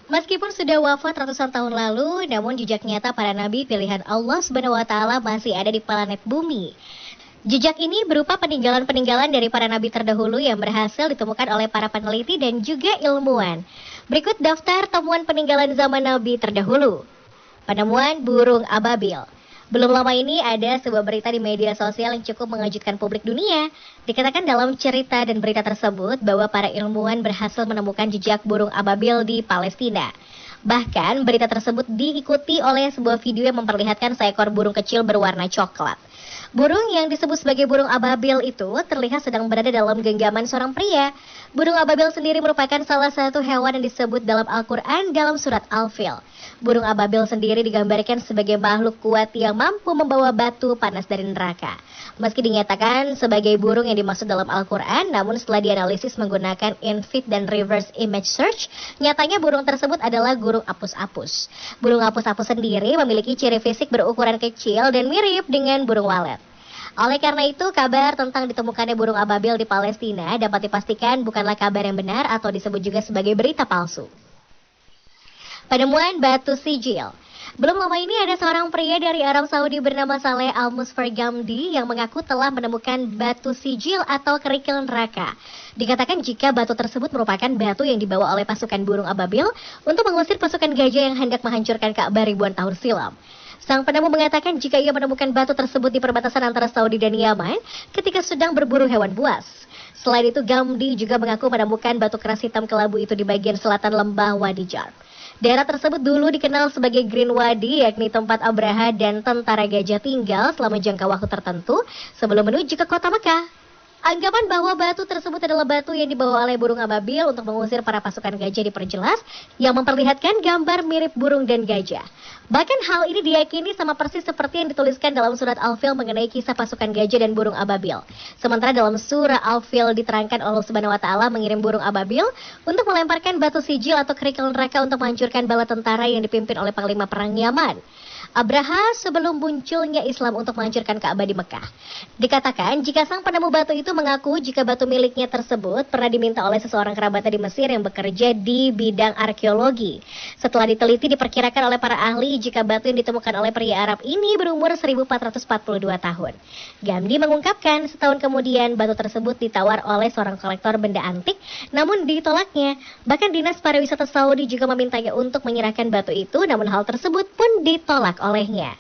Meskipun sudah wafat ratusan tahun lalu, namun jejak nyata para nabi pilihan Allah Subhanahu wa taala masih ada di planet bumi. Jejak ini berupa peninggalan-peninggalan dari para nabi terdahulu yang berhasil ditemukan oleh para peneliti dan juga ilmuwan. Berikut daftar temuan peninggalan zaman nabi terdahulu. Penemuan burung ababil. Belum lama ini ada sebuah berita di media sosial yang cukup mengejutkan publik dunia. Dikatakan dalam cerita dan berita tersebut bahwa para ilmuwan berhasil menemukan jejak burung ababil di Palestina. Bahkan berita tersebut diikuti oleh sebuah video yang memperlihatkan seekor burung kecil berwarna coklat. Burung yang disebut sebagai burung ababil itu terlihat sedang berada dalam genggaman seorang pria. Burung ababil sendiri merupakan salah satu hewan yang disebut dalam Al-Quran dalam surat Al-Fil. Burung ababil sendiri digambarkan sebagai makhluk kuat yang mampu membawa batu panas dari neraka. Meski dinyatakan sebagai burung yang dimaksud dalam Al-Quran, namun setelah dianalisis menggunakan in-feed dan reverse image search, nyatanya burung tersebut adalah burung apus-apus. Burung apus-apus sendiri memiliki ciri fisik berukuran kecil dan mirip dengan burung walet. Oleh karena itu, kabar tentang ditemukannya burung ababil di Palestina dapat dipastikan bukanlah kabar yang benar atau disebut juga sebagai berita palsu. Penemuan batu sijil. Belum lama ini ada seorang pria dari Arab Saudi bernama Saleh Al-Musfar Gamdi yang mengaku telah menemukan batu sijil atau kerikil neraka. Dikatakan jika batu tersebut merupakan batu yang dibawa oleh pasukan burung ababil untuk mengusir pasukan gajah yang hendak menghancurkan Ka'bah ribuan tahun silam. Sang penemu mengatakan jika ia menemukan batu tersebut di perbatasan antara Saudi dan Yaman ketika sedang berburu hewan buas. Selain itu, Gamdi juga mengaku menemukan batu keras hitam kelabu itu di bagian selatan lembah Wadi Jar. Daerah tersebut dulu dikenal sebagai Green Wadi, yakni tempat Abraha dan tentara gajah tinggal selama jangka waktu tertentu sebelum menuju ke kota Mekah. Anggapan bahwa batu tersebut adalah batu yang dibawa oleh burung ababil untuk mengusir para pasukan gajah diperjelas yang memperlihatkan gambar mirip burung dan gajah. Bahkan hal ini diyakini sama persis seperti yang dituliskan dalam surat Al-Fil mengenai kisah pasukan gajah dan burung ababil. Sementara dalam surah Al-Fil diterangkan Allah Subhanahu wa taala mengirim burung ababil untuk melemparkan batu sijil atau kerikil neraka untuk menghancurkan bala tentara yang dipimpin oleh panglima perang Yaman, Abraha, sebelum munculnya Islam untuk menghancurkan Ka'bah di Mekah. Dikatakan jika sang penemu batu itu mengaku jika batu miliknya tersebut pernah diminta oleh seseorang kerabatnya di Mesir yang bekerja di bidang arkeologi. Setelah diteliti diperkirakan oleh para ahli jika batu yang ditemukan oleh pria Arab ini berumur 1442 tahun. Gamdi mengungkapkan setahun kemudian batu tersebut ditawar oleh seorang kolektor benda antik, namun ditolaknya. Bahkan dinas pariwisata Saudi juga memintanya untuk menyerahkan batu itu, namun hal tersebut pun ditolak olehnya.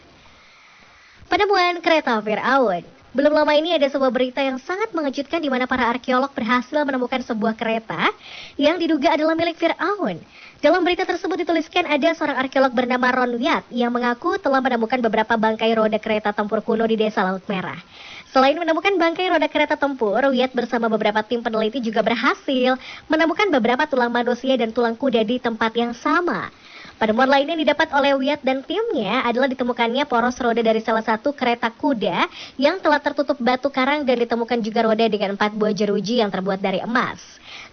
Penemuan kereta Fir'aun. Belum lama ini ada sebuah berita yang sangat mengejutkan di mana para arkeolog berhasil menemukan sebuah kereta yang diduga adalah milik Fir'aun. Dalam berita tersebut dituliskan ada seorang arkeolog bernama Ron Wyatt yang mengaku telah menemukan beberapa bangkai roda kereta tempur kuno di desa Laut Merah. Selain menemukan bangkai roda kereta tempur, Wyatt bersama beberapa tim peneliti juga berhasil menemukan beberapa tulang manusia dan tulang kuda di tempat yang sama. Penemuan lain yang didapat oleh Wyatt dan timnya adalah ditemukannya poros roda dari salah satu kereta kuda yang telah tertutup batu karang dan ditemukan juga roda dengan 4 buah jeruji yang terbuat dari emas.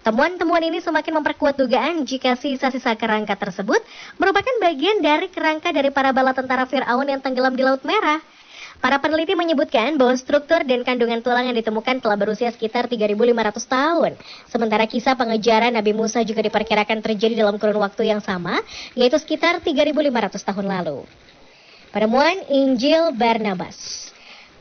Temuan-temuan ini semakin memperkuat dugaan jika sisa-sisa kerangka tersebut merupakan bagian dari kerangka dari para bala tentara Fir'aun yang tenggelam di Laut Merah. Para peneliti menyebutkan bahwa struktur dan kandungan tulang yang ditemukan telah berusia sekitar 3.500 tahun. Sementara kisah pengejaran Nabi Musa juga diperkirakan terjadi dalam kurun waktu yang sama, yaitu sekitar 3.500 tahun lalu. Penemuan Injil Barnabas.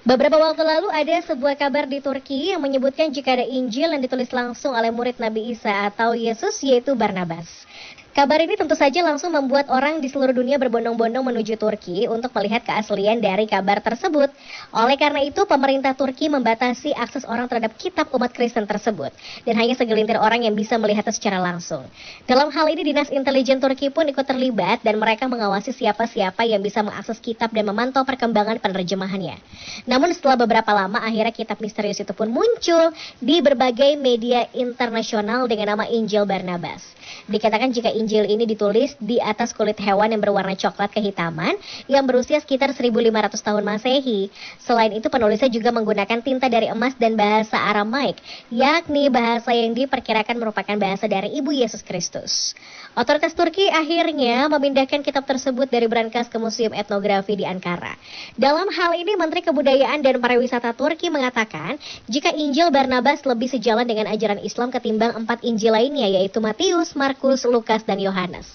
Beberapa waktu lalu ada sebuah kabar di Turki yang menyebutkan jika ada Injil yang ditulis langsung oleh murid Nabi Isa atau Yesus, yaitu Barnabas. Kabar ini tentu saja langsung membuat orang di seluruh dunia berbondong-bondong menuju Turki untuk melihat keaslian dari kabar tersebut. Oleh karena itu, pemerintah Turki membatasi akses orang terhadap kitab umat Kristen tersebut, dan hanya segelintir orang yang bisa melihatnya secara langsung. Dalam hal ini, Dinas Intelijen Turki pun ikut terlibat dan mereka mengawasi siapa-siapa yang bisa mengakses kitab dan memantau perkembangan penerjemahannya. Namun setelah beberapa lama, akhirnya kitab misterius itu pun muncul di berbagai media internasional dengan nama Injil Barnabas. Dikatakan jika Injil ini ditulis di atas kulit hewan yang berwarna coklat kehitaman yang berusia sekitar 1.500 tahun Masehi. Selain itu penulisnya juga menggunakan tinta dari emas dan bahasa Aramaik, yakni bahasa yang diperkirakan merupakan bahasa dari Ibu Yesus Kristus. Otoritas Turki akhirnya memindahkan kitab tersebut dari brankas ke Museum Etnografi di Ankara. Dalam hal ini Menteri Kebudayaan dan Pariwisata Turki mengatakan jika Injil Barnabas lebih sejalan dengan ajaran Islam ketimbang 4 Injil lainnya, yaitu Matius, Markus, Lukas, dan Yohanes.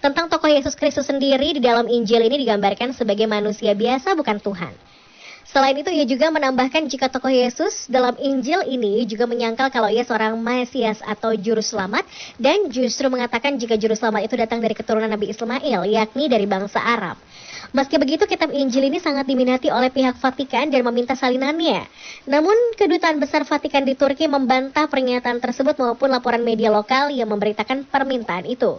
Tentang tokoh Yesus Kristus sendiri, di dalam Injil ini digambarkan sebagai manusia biasa, bukan Tuhan. Selain itu, ia juga menambahkan jika tokoh Yesus dalam Injil ini juga menyangkal kalau ia seorang Mesias atau Juru Selamat, dan justru mengatakan jika Juru Selamat itu datang dari keturunan Nabi Ismail, yakni dari bangsa Arab. Meski begitu, kitab Injil ini sangat diminati oleh pihak Vatikan dan meminta salinannya. Namun, Kedutaan Besar Vatikan di Turki membantah pernyataan tersebut maupun laporan media lokal yang memberitakan permintaan itu.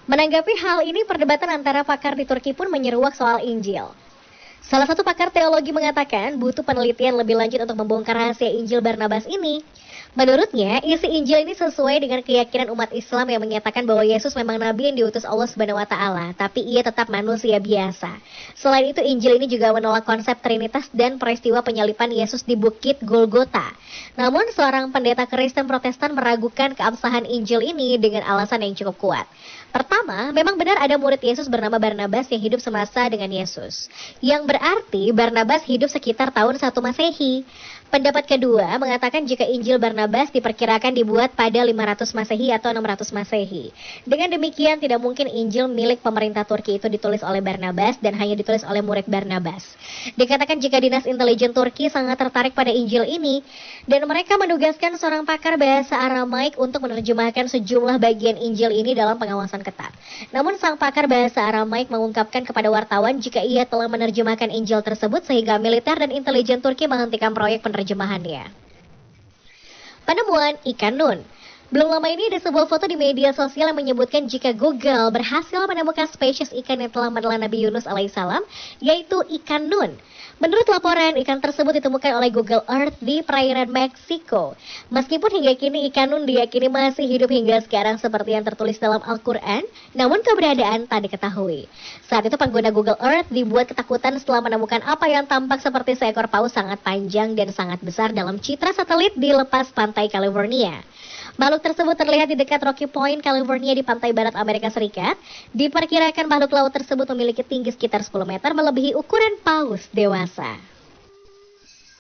Menanggapi hal ini, perdebatan antara pakar di Turki pun menyeruak soal Injil. Salah satu pakar teologi mengatakan butuh penelitian lebih lanjut untuk membongkar rahasia Injil Barnabas ini. Menurutnya, isi Injil ini sesuai dengan keyakinan umat Islam yang menyatakan bahwa Yesus memang nabi yang diutus Allah Subhanahu wa taala, tapi ia tetap manusia biasa. Selain itu, Injil ini juga menolak konsep Trinitas dan peristiwa penyaliban Yesus di Bukit Golgota. Namun, seorang pendeta Kristen Protestan meragukan keabsahan Injil ini dengan alasan yang cukup kuat. Pertama, memang benar ada murid Yesus bernama Barnabas yang hidup semasa dengan Yesus, yang berarti Barnabas hidup sekitar tahun 1 Masehi. Pendapat kedua mengatakan jika Injil Barnabas diperkirakan dibuat pada 500 Masehi atau 600 Masehi. Dengan demikian, tidak mungkin Injil milik pemerintah Turki itu ditulis oleh Barnabas dan hanya ditulis oleh murid Barnabas. Dikatakan jika dinas intelijen Turki sangat tertarik pada Injil ini, dan mereka menugaskan seorang pakar bahasa Aramaik untuk menerjemahkan sejumlah bagian Injil ini dalam pengawasan ketat. Namun sang pakar bahasa Aramaik mengungkapkan kepada wartawan jika ia telah menerjemahkan Injil tersebut sehingga militer dan intelijen Turki menghentikan proyek penerjemahannya. Penemuan ikan nun. Belum lama ini ada sebuah foto di media sosial yang menyebutkan jika Google berhasil menemukan spesies ikan yang telah menelan Nabi Yunus alaihissalam, yaitu ikan nun. Menurut laporan, ikan tersebut ditemukan oleh Google Earth di perairan Meksiko. Meskipun hingga kini ikan nun diyakini masih hidup hingga sekarang seperti yang tertulis dalam Al-Quran, namun keberadaan tak diketahui. Saat itu pengguna Google Earth dibuat ketakutan setelah menemukan apa yang tampak seperti seekor paus sangat panjang dan sangat besar dalam citra satelit di lepas pantai California. Makhluk tersebut terlihat di dekat Rocky Point, California di pantai barat Amerika Serikat. Diperkirakan makhluk laut tersebut memiliki tinggi sekitar 10 meter, melebihi ukuran paus dewasa.